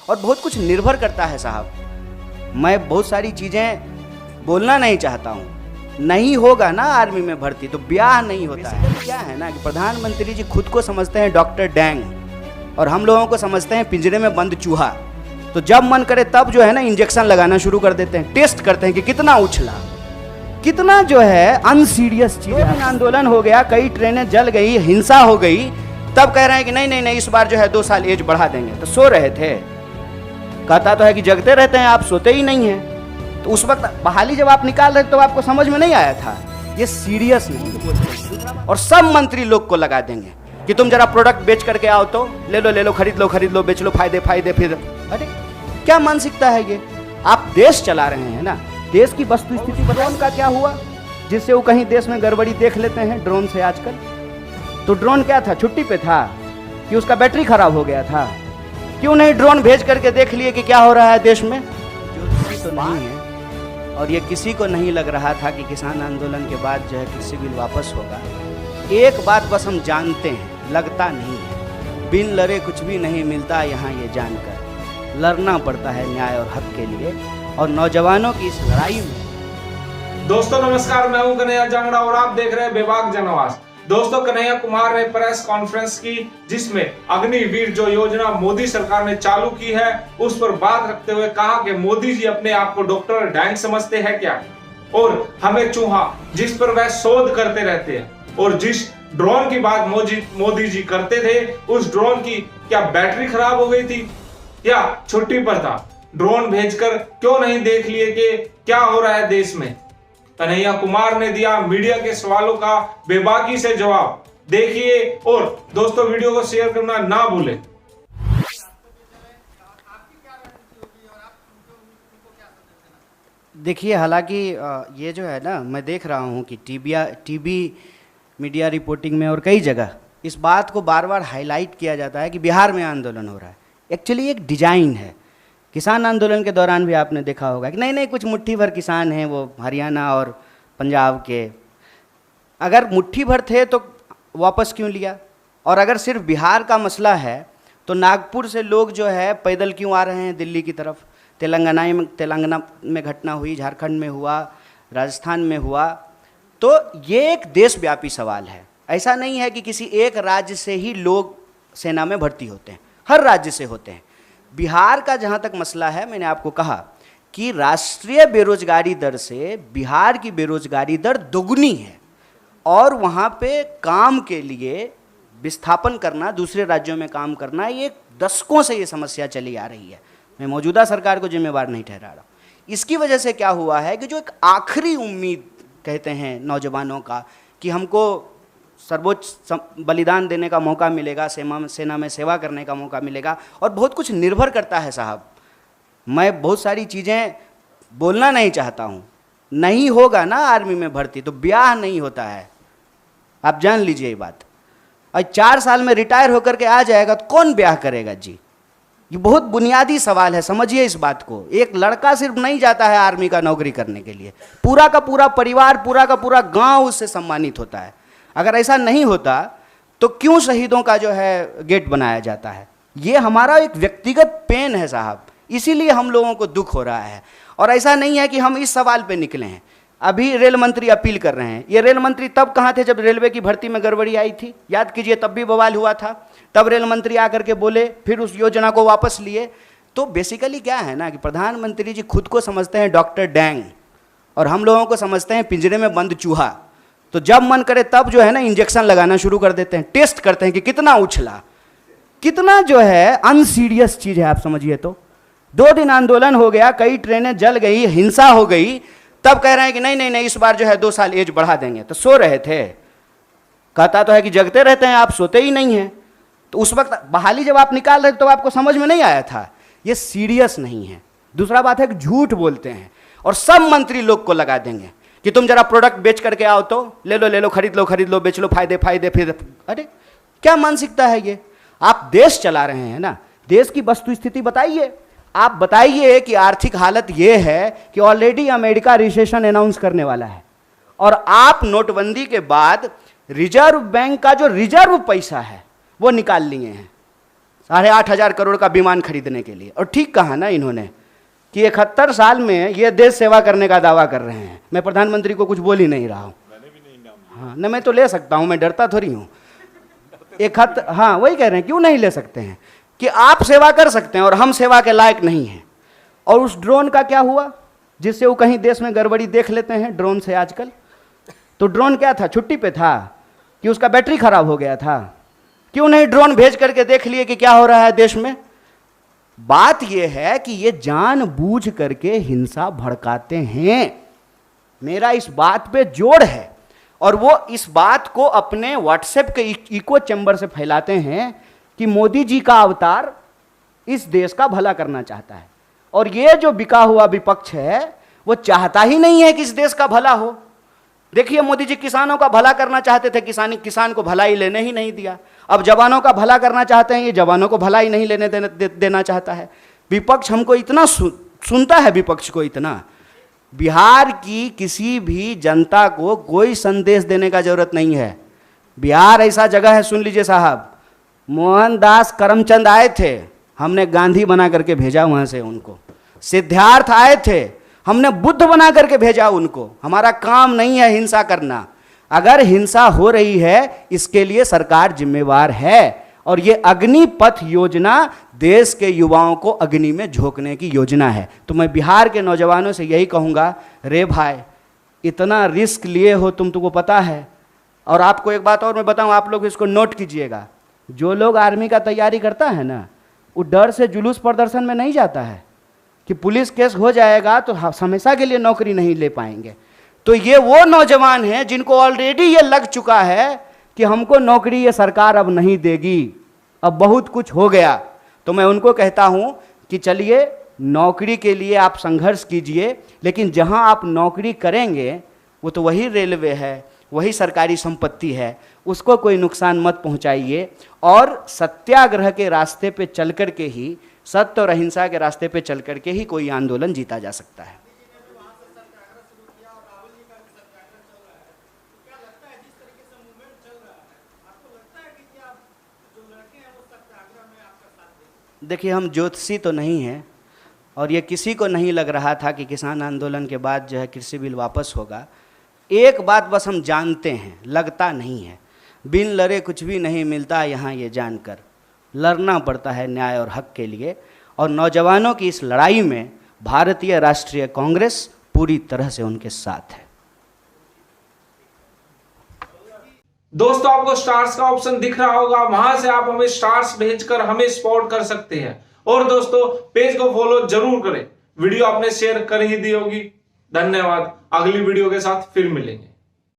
और बहुत कुछ निर्भर करता है साहब। मैं बहुत सारी चीज़ें बोलना नहीं चाहता हूँ। नहीं होगा ना आर्मी में भर्ती तो ब्याह नहीं होता है। क्या है ना कि प्रधानमंत्री जी खुद को समझते हैं डॉक्टर डैंग और हम लोगों को समझते हैं पिंजरे में बंद चूहा। तो जब मन करे तब जो है ना इंजेक्शन लगाना शुरू कर देते हैं, टेस्ट करते हैं कि कितना उछला, कितना जो है अनसीरियस चीज है। आंदोलन हो गया, कई ट्रेनें जल गई, हिंसा हो गई, तब कह रहे हैं कि नहीं नहीं नहीं इस बार जो है 2 साल एज बढ़ा देंगे। तो सो रहे थे, कहता तो है कि जगते रहते हैं आप, सोते ही नहीं हैं। तो उस वक्त बहाली जब आप निकाल रहे तो आपको समझ में नहीं आया था ये सीरियस नहीं। और सब मंत्री लोग को लगा देंगे कि तुम जरा प्रोडक्ट बेच करके आओ, तो ले लो खरीद लो बेच लो, फायदे। फिर अरे क्या मानसिकता है ये? आप देश चला रहे हैं ना, देश की वस्तु स्थिति ड्रोन का क्या हुआ जिससे वो कहीं देश में गड़बड़ी देख लेते हैं ड्रोन से आजकल। तो ड्रोन क्या था, छुट्टी पे था कि उसका बैटरी खराब हो गया था? क्यों नहीं ड्रोन भेज करके देख लिए कि क्या हो रहा है देश में? जो तो नहीं है। और ये किसी को नहीं लग रहा था कि किसान आंदोलन के बाद जो है कि सिविल वापस होगा। एक बात बस हम जानते हैं, लगता नहीं है, बिन लड़े कुछ भी नहीं मिलता यहाँ, ये जानकर लड़ना पड़ता है न्याय और हक के लिए। और नौजवानों की इस लड़ाई में दोस्तों नमस्कार, मैं हूं कन्हैया जांगड़ा और आप देख रहे हैं बेबाक जनआवाज। दोस्तों कन्हैया कुमार ने प्रेस कॉन्फ्रेंस की जिसमें अग्निवीर जो योजना मोदी सरकार ने चालू की है उस पर बात रखते हुए कहा कि मोदी जी अपने आप को डॉक्टर डैंग समझते हैं क्या, और हमें चूहा जिस पर वह शोध करते रहते हैं, और जिस ड्रोन की बात मोदी जी करते थे उस ड्रोन की क्या बैटरी खराब हो गई थी या छुट्टी पर था? ड्रोन भेजकर क्यों नहीं देख लिए कि क्या हो रहा है देश में? कन्हैया कुमार ने दिया मीडिया के सवालों का बेबाकी से जवाब। देखिए और दोस्तों वीडियो को शेयर करना ना भूलें। देखिए, हालांकि ये जो है ना, मैं देख रहा हूँ कि टीवी मीडिया रिपोर्टिंग में और कई जगह इस बात को बार बार हाईलाइट किया जाता है कि बिहार में आंदोलन हो रहा है। एक्चुअली एक डिजाइन है। किसान आंदोलन के दौरान भी आपने देखा होगा कि नहीं कुछ मुट्ठी भर किसान हैं वो हरियाणा और पंजाब के। अगर मुट्ठी भर थे तो वापस क्यों लिया? और अगर सिर्फ बिहार का मसला है तो नागपुर से लोग जो है पैदल क्यों आ रहे हैं दिल्ली की तरफ? तेलंगाना में घटना हुई, झारखंड में हुआ, राजस्थान में हुआ। तो ये एक देशव्यापी सवाल है। ऐसा नहीं है कि किसी एक राज्य से ही लोग सेना में भर्ती होते हैं, हर राज्य से होते हैं। बिहार का जहाँ तक मसला है, मैंने आपको कहा कि राष्ट्रीय बेरोजगारी दर से बिहार की बेरोजगारी दर दोगुनी है, और वहाँ पे काम के लिए विस्थापन करना, दूसरे राज्यों में काम करना, ये दशकों से ये समस्या चली आ रही है। मैं मौजूदा सरकार को जिम्मेवार नहीं ठहरा रहा। इसकी वजह से क्या हुआ है कि जो एक आखिरी उम्मीद कहते हैं नौजवानों का कि हमको सर्वोच्च बलिदान देने का मौका मिलेगा, सेना में सेवा करने का मौका मिलेगा, और बहुत कुछ निर्भर करता है साहब। मैं बहुत सारी चीज़ें बोलना नहीं चाहता हूँ। नहीं होगा ना आर्मी में भर्ती तो ब्याह नहीं होता है, आप जान लीजिए ये बात। और 4 साल में रिटायर होकर के आ जाएगा तो कौन ब्याह करेगा जी? ये बहुत बुनियादी सवाल है, समझिए इस बात को। एक लड़का सिर्फ नहीं जाता है आर्मी का नौकरी करने के लिए, पूरा का पूरा परिवार, पूरा का पूरा गाँव उससे सम्मानित होता है। अगर ऐसा नहीं होता तो क्यों शहीदों का जो है गेट बनाया जाता है? ये हमारा एक व्यक्तिगत पेन है साहब, इसीलिए हम लोगों को दुख हो रहा है। और ऐसा नहीं है कि हम इस सवाल पे निकले हैं। अभी रेल मंत्री अपील कर रहे हैं। ये रेल मंत्री तब कहाँ थे जब रेलवे की भर्ती में गड़बड़ी आई थी? याद कीजिए, तब भी बवाल हुआ था। तब रेल मंत्री आकर के बोले, फिर उस योजना को वापस लिए। तो बेसिकली क्या है ना कि प्रधानमंत्री जी खुद को समझते हैं डॉक्टर डैंग और हम लोगों को समझते हैं पिंजरे में बंद चूहा। तो जब मन करे तब जो है ना इंजेक्शन लगाना शुरू कर देते हैं, टेस्ट करते हैं कि कितना उछला, कितना जो है अनसीरियस चीज है। आप समझिए तो 2 दिन आंदोलन हो गया, कई ट्रेनें जल गई, हिंसा हो गई, तब कह रहे हैं कि नहीं नहीं नहीं इस बार जो है 2 साल एज बढ़ा देंगे। तो सो रहे थे, कहता तो है कि जगते रहते हैं आप, सोते ही नहीं हैं। तो उस वक्त बहाली जब आप निकाल रहे तो आपको समझ में नहीं आया था ये सीरियस नहीं है। दूसरा बात है कि झूठ बोलते हैं और सब मंत्री लोग को लगा देंगे कि तुम जरा प्रोडक्ट बेच करके आओ, तो ले लो खरीद लो बेच लो, फायदे। फिर अरे क्या मानसिकता है ये? आप देश चला रहे हैं ना, देश की वस्तु स्थिति बताइए। आप बताइए कि आर्थिक हालत ये है कि ऑलरेडी अमेरिका रिसेशन अनाउंस करने वाला है, और आप नोटबंदी के बाद रिजर्व बैंक का जो रिजर्व पैसा है वो निकाल लिए हैं। 8,500 करोड़ का विमान खरीदने के लिए। और ठीक कहा ना इन्होंने कि 71 साल में ये देश सेवा करने का दावा कर रहे हैं। मैं प्रधानमंत्री को कुछ बोल ही नहीं रहा हूँ। हाँ न, मैं तो ले सकता हूँ, मैं डरता थोड़ी हूँ। हाँ वही कह रहे हैं, क्यों नहीं ले सकते हैं कि आप सेवा कर सकते हैं और हम सेवा के लायक नहीं हैं। और उस ड्रोन का क्या हुआ जिससे वो कहीं देश में गड़बड़ी देख लेते हैं ड्रोन से आजकल। तो ड्रोन क्या था, छुट्टी पे था कि उसका बैटरी खराब हो गया था? क्यों नहीं ड्रोन भेज करके देख लिए कि क्या हो रहा है देश में। बात यह है कि ये जानबूझ करके हिंसा भड़काते हैं। मेरा इस बात पे जोड़ है और वो इस बात को अपने व्हाट्सएप के इको चैम्बर से फैलाते हैं कि मोदी जी का अवतार इस देश का भला करना चाहता है। और ये जो बिका हुआ विपक्ष है वो चाहता ही नहीं है कि इस देश का भला हो। देखिए मोदी जी किसानों का भला करना चाहते थे, किसान को भलाई लेने ही नहीं दिया। अब जवानों का भला करना चाहते हैं, ये जवानों को भलाई नहीं लेने देना चाहता है। विपक्ष हमको इतना सुनता है, विपक्ष को इतना। बिहार की किसी भी जनता को कोई संदेश देने का जरूरत नहीं है। बिहार ऐसा जगह है, सुन लीजिए साहब, मोहनदास करमचंद आए थे, हमने गांधी बना करके भेजा वहां से उनको। सिद्धार्थ आए थे, हमने बुद्ध बना करके भेजा उनको। हमारा काम नहीं है हिंसा करना। अगर हिंसा हो रही है इसके लिए सरकार जिम्मेवार है। और ये अग्निपथ योजना देश के युवाओं को अग्नि में झोंकने की योजना है। तो मैं बिहार के नौजवानों से यही कहूँगा, रे भाई इतना रिस्क लिए हो तुमको पता है। और आपको एक बात और मैं बताऊँ, आप लोग इसको नोट कीजिएगा, जो लोग आर्मी का तैयारी करता है ना, वो डर से जुलूस प्रदर्शन में नहीं जाता है कि पुलिस केस हो जाएगा तो हमेशा के लिए नौकरी नहीं ले पाएंगे। तो ये वो नौजवान हैं जिनको ऑलरेडी ये लग चुका है कि हमको नौकरी ये सरकार अब नहीं देगी, अब बहुत कुछ हो गया। तो मैं उनको कहता हूं कि चलिए नौकरी के लिए आप संघर्ष कीजिए, लेकिन जहां आप नौकरी करेंगे वो तो वही रेलवे है, वही सरकारी संपत्ति है, उसको कोई नुकसान मत पहुंचाइए। और सत्याग्रह के रास्ते पे चल कर के ही, सत्य और अहिंसा के रास्ते पे चल कर के ही कोई आंदोलन जीता जा सकता है। देखिए हम ज्योतिषी तो नहीं हैं और ये किसी को नहीं लग रहा था कि किसान आंदोलन के बाद जो है कृषि बिल वापस होगा। एक बात बस हम जानते हैं, लगता नहीं है, बिन लड़े कुछ भी नहीं मिलता यहाँ, ये जानकर लड़ना पड़ता है न्याय और हक के लिए। और नौजवानों की इस लड़ाई में भारतीय राष्ट्रीय कांग्रेस पूरी तरह से उनके साथ है। दोस्तों आपको स्टार्स का ऑप्शन दिख रहा होगा, वहां से आप हमें स्टार्स भेजकर हमें सपोर्ट कर सकते हैं। और दोस्तों पेज को फॉलो जरूर करें। वीडियो आपने शेयर कर ही दी होगी। धन्यवाद। अगली वीडियो के साथ फिर मिलेंगे।